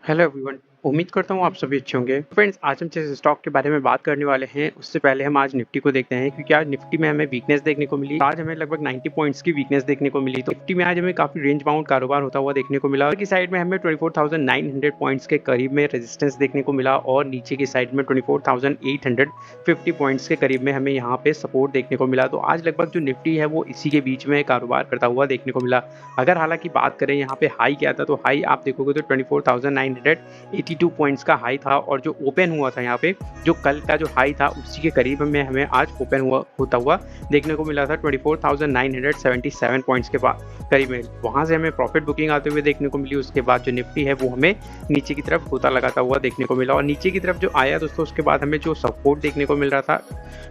Hello everyone. उम्मीद करता हूँ आप सभी अच्छे होंगे। फ्रेंड्स, आज हम जिस स्टॉक के बारे में बात करने वाले हैं उससे पहले हम आज निफ्टी को देखते हैं, क्योंकि आज निफ्टी में हमें वीकनेस देखने को मिली। आज हमें लगभग 90 पॉइंट्स की वीकनेस देखने को मिली। तो निफ्टी में आज हमें काफी रेंज बाउंड कारोबार होता हुआ देखने को मिला। की साइड में हमें 24,900 पॉइंट्स के करीब में रेजिस्टेंस देखने को मिला और नीचे की साइड में 24,850 पॉइंट्स के करीब में हमें यहाँ पे सपोर्ट देखने को मिला। तो आज लगभग जो निफ्टी है वो इसी के बीच में कारोबार करता हुआ देखने को मिला। अगर हालांकि बात करें यहाँ पे हाई क्या था, तो हाई आप देखोगे तो 24,982 पॉइंट्स का हाई था और जो ओपन हुआ था यहाँ पे, जो कल का जो हाई था उसी के करीब में हमें आज ओपन होता हुआ देखने को मिला था 24,977 पॉइंट्स के करीब में। वहां से हमें प्रॉफिट बुकिंग आते हुए देखने को मिली। उसके बाद जो निफ्टी है वो हमें नीचे की तरफ गोता लगाता हुआ देखने को मिला और नीचे की तरफ जो आया दोस्तों, उसके बाद हमें जो सपोर्ट देखने को मिल रहा था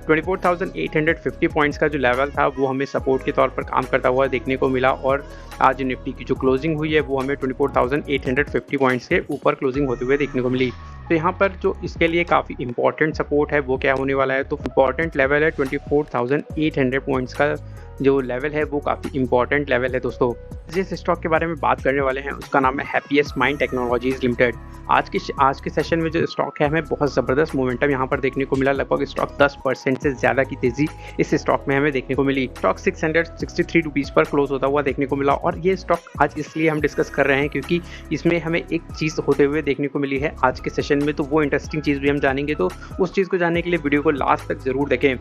24,850 पॉइंट्स का जो लेवल था वो हमें सपोर्ट के तौर पर काम करता हुआ देखने को मिला। और आज निफ्टी की जो क्लोजिंग हुई है वो हमें 24,850 पॉइंट्स के ऊपर क्लोजिंग होते हुए देखने को मिली। तो यहाँ पर जो इसके लिए काफ़ी इंपॉर्टेंट सपोर्ट है वो क्या होने वाला है, तो इंपॉर्टेंट लेवल है 24,800 पॉइंट्स का जो लेवल है वो काफ़ी इंपॉर्टेंट लेवल है दोस्तों। जिस स्टॉक के बारे में बात करने वाले हैं उसका नाम है हैप्पीएस्ट माइंड टेक्नोलॉजीज लिमिटेड। आज के सेशन में जो स्टॉक है हमें बहुत ज़बरदस्त मोमेंटम यहाँ पर देखने को मिला। लगभग स्टॉक 10% से ज़्यादा की तेज़ी इस स्टॉक में हमें देखने को मिली। स्टॉक 663 रुपीज़ पर क्लोज होता हुआ देखने को मिला और ये स्टॉक आज इसलिए हम डिस्कस कर रहे हैं क्योंकि इसमें हमें एक चीज़ होते हुए देखने को मिली है आज के सेशन में। तो वो इंटरेस्टिंग चीज़ भी हम जानेंगे, तो उस चीज़ को जानने के लिए वीडियो को लास्ट तक ज़रूर देखें।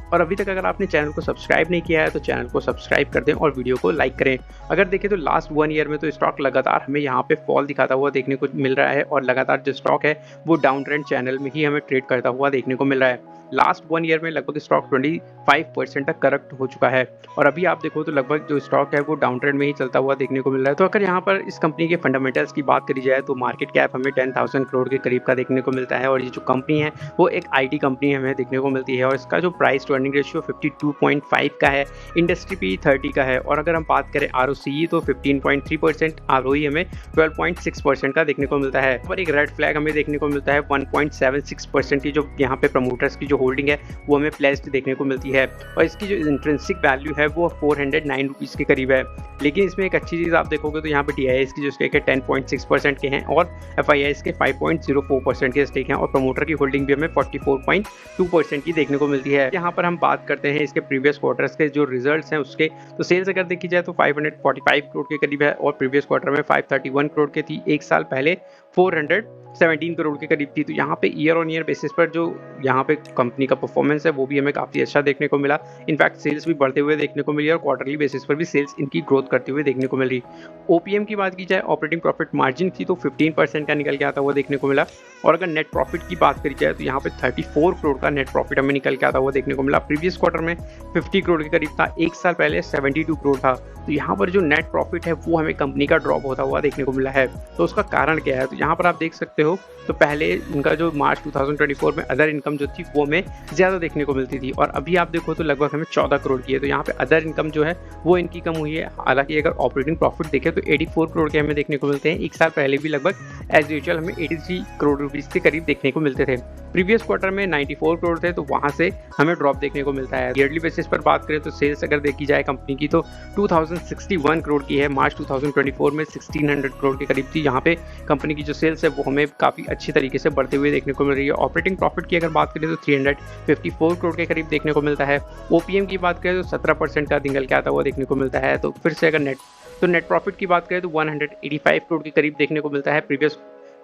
और अभी तक अगर आपने चैनल को सब्सक्राइब नहीं किया है तो चैनल को सब्सक्राइब कर दें और वीडियो को लाइक करें। अगर देखें तो लास्ट 1 ईयर में तो स्टॉक लगातार हमें यहाँ पे फॉल दिखाता हुआ देखने को मिल रहा है और लगातार जो स्टॉक है वो डाउन ट्रेंड चैनल में ही हमें ट्रेड करता हुआ देखने को मिल रहा है। लास्ट 1 ईयर में लगभग स्टॉक 25% तक करेक्ट हो चुका है और अभी आप देखो तो लगभग जो स्टॉक है वो डाउन ट्रेंड में ही चलता हुआ देखने को मिल रहा है। तो अगर यहाँ पर इस कंपनी के फंडामेंटल्स की बात करी जाए तो मार्केट कैप हमें 10,000 करोड़ के करीब का देखने को मिलता है और ये जो कंपनी है वो एक IT कंपनी हमें देखने को मिलती है और इसका जो प्राइस टू अर्निंग रेशियो 52.5 का है, इंडस्ट्री PE 30 का है और अगर हम बात करें ROCE तो 15.3%, ROE हमें 12.6% का देखने को मिलता है। पर एक रेड फ्लैग हमें देखने को मिलता है 1.76% की जो यहाँ पे प्रमोटर्स की जो होल्डिंग है वो हमें प्लेस्ड देखने को मिलती है और इसकी जो इंट्रिंसिक वैल्यू है वो 409 रुपीज़ के करीब है। लेकिन इसमें एक अच्छी चीज़ आप देखोगे तो यहाँ पे DIIs की जो स्टेक है 10.6% के हैं और FIIs के 5.04% के स्टेक हैं और प्रमोटर की होल्डिंग भी हमें 44.2% की देखने को मिलती है। यहाँ पर हम बात करते हैं इसके प्रीवियस क्वार्टर्स के जो रिजल्ट्स हैं उसके, तो सेल्स अगर देखी जाए तो 545 करोड़ के करीब है और प्रीवियस क्वार्टर में 531 करोड़ के थी। एक साल पहले 417 करोड़ के करीब थी। तो यहाँ पे ईयर ऑन ईयर बेसिस पर जो यहाँ पे कंपनी का परफॉर्मेंस है वो भी हमें काफ़ी अच्छा देखने को मिला। इनफैक्ट सेल्स भी बढ़ते हुए देखने को मिली और क्वार्टरली बेसिस पर भी सेल्स इनकी ग्रोथ करते हुए देखने को मिल रही। OPM की बात की जाए, ऑपरेटिंग प्रॉफिट मार्जिन की, तो 15% का निकल के आता हुआ देखने को मिला और अगर नेट प्रॉफिट की बात करी जाए तो यहाँ पे 34 करोड़ का नेट प्रॉफिट हमें निकल के आता हुआ देखने को मिला। प्रीवियस क्वार्टर में 50 करोड़ के करीब था, एक साल पहले 72 करोड़ था। तो यहाँ पर जो नेट प्रॉफिट है वो हमें कंपनी का ड्रॉप होता हुआ देखने को मिला है। तो उसका कारण क्या है, तो यहाँ पर आप देख सकते हो तो पहले इनका जो मार्च 2024 में अदर इनकम जो थी वो हमें ज़्यादा देखने को मिलती थी और अभी आप देखो तो लगभग हमें 14 करोड़ की है। तो यहाँ पे अदर इनकम जो है वो इनकी कम हुई है। हालांकि अगर ऑपरेटिंग प्रॉफिट देखें तो 84 करोड़ के हमें देखने को मिलते हैं। एक साल पहले भी लगभग एज यूजुअल हमें 83 करोड़ रुपीज़ के करीब देखने को मिलते थे। प्रीवियस क्वार्टर में 94 करोड़ थे, तो वहाँ से हमें ड्रॉप देखने को मिलता है। ईयरली बेसिस पर बात करें तो सेल्स अगर देखी जाए कंपनी की तो 2061 करोड़ की है। मार्च 2024 में 1600 करोड़ के करीब थी। यहाँ पे कंपनी की जो सेल्स है वो हमें काफ़ी अच्छी तरीके से बढ़ते हुए देखने को मिल रही है। ऑपरेटिंग प्रॉफिट की अगर बात करें तो 354 करोड़ के करीब देखने को मिलता है। OPM की बात करें तो 17% का निकल के आता हुआ देखने को मिलता है। तो फिर से अगर नेट प्रॉफिट की बात करें तो 185 करोड़ के करीब देखने को मिलता है। प्रीवियस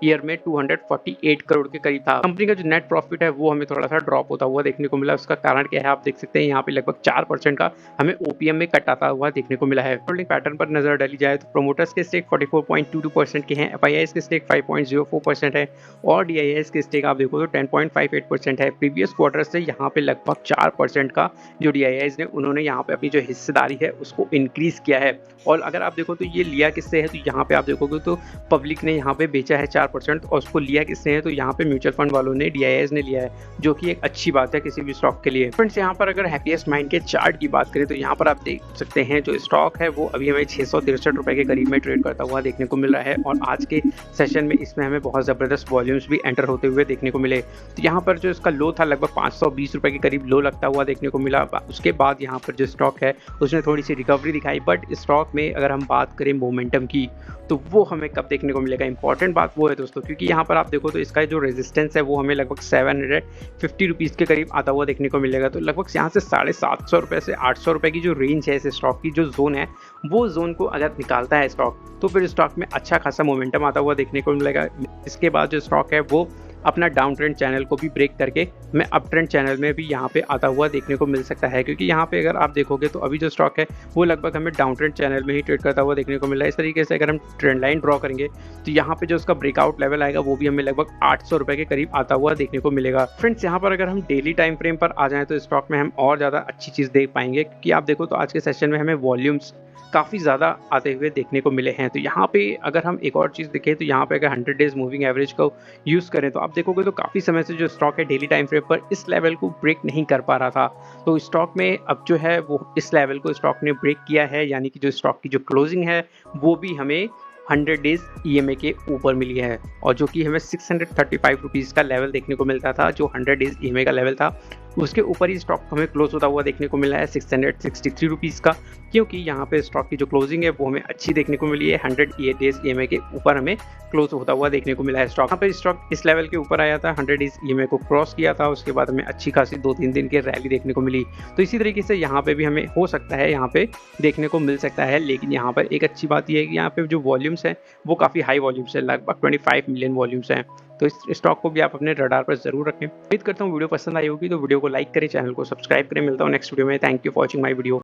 ईयर में 248 करोड़ के करीब था। कंपनी का जो नेट प्रॉफिट है वो हमें थोड़ा सा ड्रॉप होता हुआ देखने को मिला। उसका कारण क्या है आप देख सकते हैं, यहाँ पे लगभग 4% का हमें OPM में कट आता हुआ देखने को मिला है। होल्डिंग पैटर्न पर नजर डाली जाए तो प्रोमोटर्स के स्टेक 44.22% के हैं, FIIs के स्टेक 5.04% है और DIIs के स्टेक आप देखो तो 10.58% है। प्रीवियस क्वार्टर से यहाँ पे लगभग 4% का जो DIIs ने उन्होंने यहाँ पे अपनी जो हिस्सेदारी है उसको इंक्रीज किया है। और अगर आप देखो तो ये लिया किससे है, तो यहाँ पे आप देखोगे तो पब्लिक ने यहाँ पे बेचा है 4% और उसको लिया किसने है, तो यहाँ पे म्यूचुअल फंड वालों ने DIIs ने लिया है, जो कि एक अच्छी बात है किसी भी स्टॉक के लिए। फ्रेंड्स, यहाँ पर अगर हैप्पीएस्ट माइंड के चार्ट की बात करें तो यहाँ पर आप देख सकते हैं जो स्टॉक है वो अभी हमें 663 रुपए के करीब में ट्रेड करता हुआ देखने को मिल रहा है और आज के सेशन में इसमें हमें बहुत ज़बरदस्त वॉल्यूम्स भी एंटर होते हुए देखने को मिले। तो यहाँ पर जो इसका लो था लगभग 520 रुपए के करीब लो लगता हुआ देखने को मिला। उसके बाद यहाँ पर जो स्टॉक है उसने थोड़ी सी रिकवरी दिखाई, बट स्टॉक में अगर हम बात करें मोमेंटम की तो वो हमें कब देखने को मिलेगा। इंपॉर्टेंट बात वो है दोस्तों, क्योंकि यहाँ पर आप देखो तो इसका जो रेजिस्टेंस है वो हमें लगभग 750 रुपीज़ के करीब आता हुआ देखने को मिलेगा। तो लगभग यहाँ से 750 रुपये से 800 रुपये की जो रेंज है इस स्टॉक की, जो जोन है, वो जोन को अगर निकालता है स्टॉक, तो फिर स्टॉक में अच्छा खासा मोमेंटम आता हुआ देखने को मिलेगा। इसके बाद जो स्टॉक है वो अपना डाउन ट्रेंड चैनल को भी ब्रेक करके हमें अप ट्रेंड चैनल में भी यहाँ पे आता हुआ देखने को मिल सकता है, क्योंकि यहाँ पे अगर आप देखोगे तो अभी जो स्टॉक है वो लगभग हमें डाउन ट्रेंड चैनल में ही ट्रेड करता हुआ देखने को मिल रहा है। इस तरीके से अगर हम ट्रेंड लाइन ड्रॉ करेंगे तो यहाँ पे जो उसका ब्रेकआउट लेवल आएगा वो भी हमें लगभग 800 रुपये के करीब आता हुआ देखने को मिलेगा। फ्रेंड्स, यहाँ पर अगर हम डेली टाइम फ्रेम पर आ जाएं तो स्टॉक में हम और ज़्यादा अच्छी चीज़ देख पाएंगे, क्योंकि आप देखो तो आज के सेशन में हमें वॉल्यूम्स काफ़ी ज़्यादा आते हुए देखने को मिले हैं। तो यहाँ पे अगर हम एक और चीज़ देखें तो यहाँ पे अगर 100 डेज मूविंग एवरेज को यूज़ करें तो आप देखोगे तो काफ़ी समय से जो स्टॉक है डेली टाइम फ्रेम पर इस लेवल को ब्रेक नहीं कर पा रहा था। तो स्टॉक में अब जो है वो इस लेवल को स्टॉक ने ब्रेक किया है, यानी कि जो स्टॉक की जो क्लोजिंग है वो भी हमें 100 डेज ईएमए के ऊपर मिली है, और जो कि हमें 635 रुपीज़ का लेवल देखने को मिलता था, जो 100 डेज ईएमए का लेवल था उसके ऊपर ही स्टॉक हमें क्लोज होता हुआ देखने को मिला है 663 रुपीज़ का, क्योंकि यहाँ पे स्टॉक की जो क्लोजिंग है वो हमें अच्छी देखने को मिली है। 100 डेज ईएमए के ऊपर हमें क्लोज होता हुआ देखने को मिला है स्टॉक। यहाँ पे स्टॉक इस लेवल के ऊपर आया था, 100 डेज ईएमए को क्रॉस किया था, उसके बाद हमें अच्छी खासी 2-3 दिन की रैली देखने को मिली। तो इसी तरीके से यहाँ पे भी हमें हो सकता है यहाँ पे देखने को मिल सकता है, लेकिन यहाँ पर एक अच्छी बात यह है कि यहाँ पे जो वॉल्यूम्स हैं वो काफ़ी हाई वॉल्यूम्स है, लगभग 25 मिलियन वॉल्यूम्स हैं। तो इस स्टॉक को भी आप अपने रडार पर जरूर रखें। उम्मीद करता हूँ वीडियो पसंद आई होगी, तो वीडियो को लाइक करें, चैनल को सब्सक्राइब करें। मिलता हूँ नेक्स्ट वीडियो में। Thank you for watching my video.